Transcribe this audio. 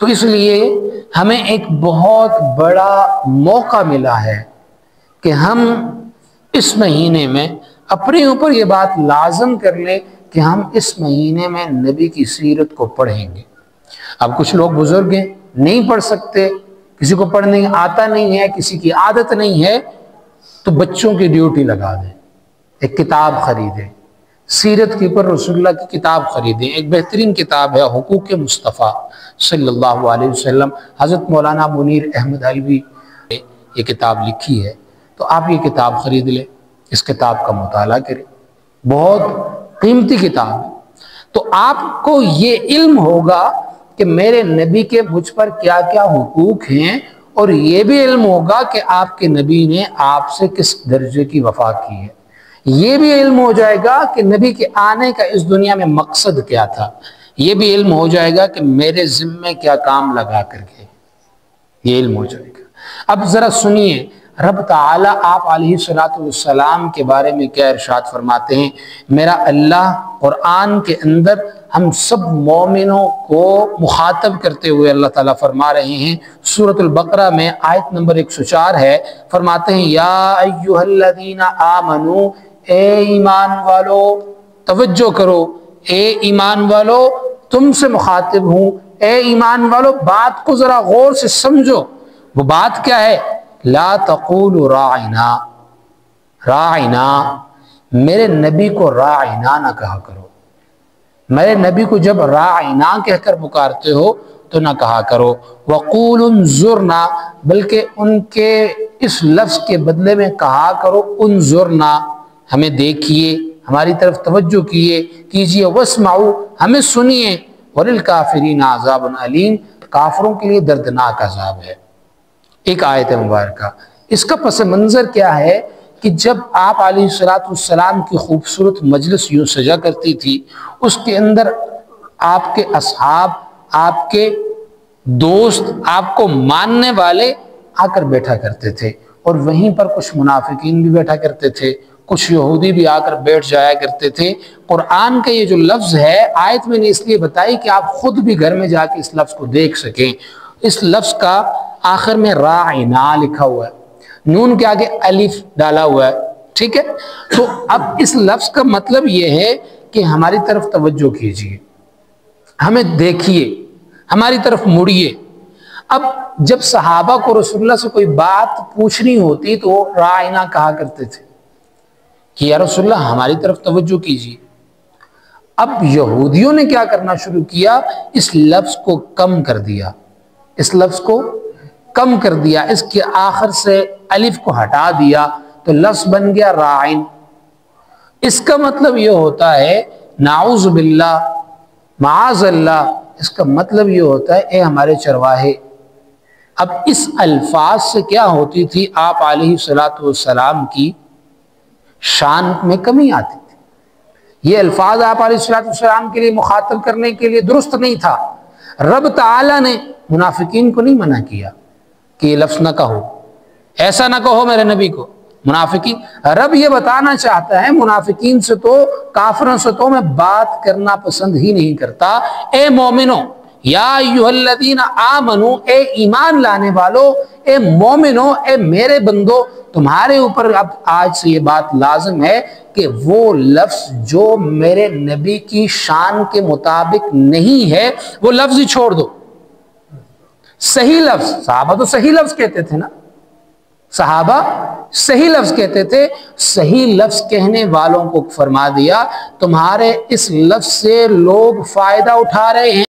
تو اس لیے ہمیں ایک بہت بڑا موقع ملا ہے کہ ہم اس مہینے میں اپنے اوپر یہ بات لازم کر لیں کہ ہم اس مہینے میں نبی کی سیرت کو پڑھیں گے۔ اب کچھ لوگ بزرگ ہیں، نہیں پڑھ سکتے، کسی کو پڑھنے آتا نہیں ہے، کسی کی عادت نہیں ہے، تو بچوں کی ڈیوٹی لگا دیں، ایک کتاب خریدیں، سیرت کے اوپر رسول اللہ کی کتاب خریدیں۔ ایک بہترین کتاب ہے حقوق مصطفیٰ صلی اللہ علیہ وسلم، حضرت مولانا منیر احمد علوی نے یہ کتاب لکھی ہے، تو آپ یہ کتاب خرید لیں، اس کتاب کا مطالعہ کریں، بہت قیمتی کتاب ہے۔ تو آپ کو یہ علم ہوگا کہ میرے نبی کے مجھ پر کیا کیا حقوق ہیں، اور یہ بھی علم ہوگا کہ آپ کے نبی نے آپ سے کس درجے کی وفا کی ہے۔ یہ بھی علم ہو جائے گا کہ نبی کے آنے کا اس دنیا میں مقصد کیا تھا۔ یہ بھی علم ہو جائے گا کہ میرے ذمے کیا کام لگا کر گئے، یہ علم ہو جائے گا۔ اب ذرا سنیے رب تعالیٰ آپ علیہ السلام کے بارے میں کیا ارشاد فرماتے ہیں۔ میرا اللہ قرآن کے اندر ہم سب مومنوں کو مخاطب کرتے ہوئے اللہ تعالیٰ فرما رہے ہیں، سورۃ البقرہ میں آیت نمبر 104 ہے، فرماتے ہیں یا ایھا الذین آمنو، اے ایمان والو، توجہ کرو، اے ایمان والو تم سے مخاطب ہوں، اے ایمان والو بات کو ذرا غور سے سمجھو۔ وہ بات کیا ہے؟ لا تقولوا راعنا، راعنا، میرے نبی کو راعنا نہ کہا کرو۔ میرے نبی کو جب راعنا کہہ کر پکارتے ہو تو نہ کہا کرو۔ وقولوا انظرنا، بلکہ ان کے اس لفظ کے بدلے میں کہا کرو انظرنا، ہمیں دیکھیے، ہماری طرف توجہ کیجیے، واسمعوا، ہمیں سنیے، وللکافرین عذاب علیم، کافروں کے لیے دردناک عذاب ہے۔ ایک آیت مبارکہ، اس کا پس منظر کیا ہے کہ جب آپ علیہ السلام کی خوبصورت مجلس یوں سجا کرتی تھی، اس کے اندر آپ کے اصحاب، آپ کے دوست، آپ کو ماننے والے آ کر بیٹھا کرتے تھے، اور وہیں پر کچھ منافقین بھی بیٹھا کرتے تھے، کچھ یہودی بھی آ کر بیٹھ جایا کرتے تھے۔ قرآن کا یہ جو لفظ ہے آیت میں نے اس لیے بتائی کہ آپ خود بھی گھر میں جا کے اس لفظ کو دیکھ سکیں۔ اس لفظ کا آخر میں راعنا لکھا ہوا ہے، نون کے آگے الف ڈالا ہوا ہے، ٹھیک ہے؟ تو اب اس لفظ کا مطلب یہ ہے کہ ہماری طرف توجہ کیجیے، ہمیں دیکھیے، ہماری طرف مڑیے۔ اب جب صحابہ کو رسول اللہ سے کوئی بات پوچھنی ہوتی تو وہ راعنا کہا کرتے تھے کہ یا رسول اللہ ہماری طرف توجہ کیجیے۔ اب یہودیوں نے کیا کرنا شروع کیا؟ اس لفظ کو کم کر دیا، اس لفظ کو کم کر دیا، اس کے آخر سے الف کو ہٹا دیا، تو لفظ بن گیا راعن۔ اس کا مطلب یہ ہوتا ہے نعوذ باللہ، معاذ اللہ، اس کا مطلب یہ ہوتا ہے اے ہمارے چرواہے۔ اب اس الفاظ سے کیا ہوتی تھی؟ آپ علیہ السلام کی شان میں کمی آتی تھی۔ یہ الفاظ آپ علیہ السلام کے لیے مخاطب کرنے کے لیے درست نہیں تھا۔ رب تعالیٰ نے منافقین کو نہیں منع کیا کہ یہ لفظ نہ کہو، ایسا نہ کہو میرے نبی کو۔ منافقین، رب یہ بتانا چاہتا ہے منافقین سے تو، کافروں سے تو میں بات کرنا پسند ہی نہیں کرتا۔ اے مومنوں، یا ایھا الذین آمنو، اے ایمان لانے والو، اے مومنو، اے میرے بندو، تمہارے اوپر اب آج سے یہ بات لازم ہے کہ وہ لفظ جو میرے نبی کی شان کے مطابق نہیں ہے وہ لفظ ہی چھوڑ دو۔ صحیح لفظ، صحابہ تو صحیح لفظ کہتے تھے نا، صحابہ صحیح لفظ کہتے تھے، صحیح لفظ کہنے والوں کو فرما دیا تمہارے اس لفظ سے لوگ فائدہ اٹھا رہے ہیں۔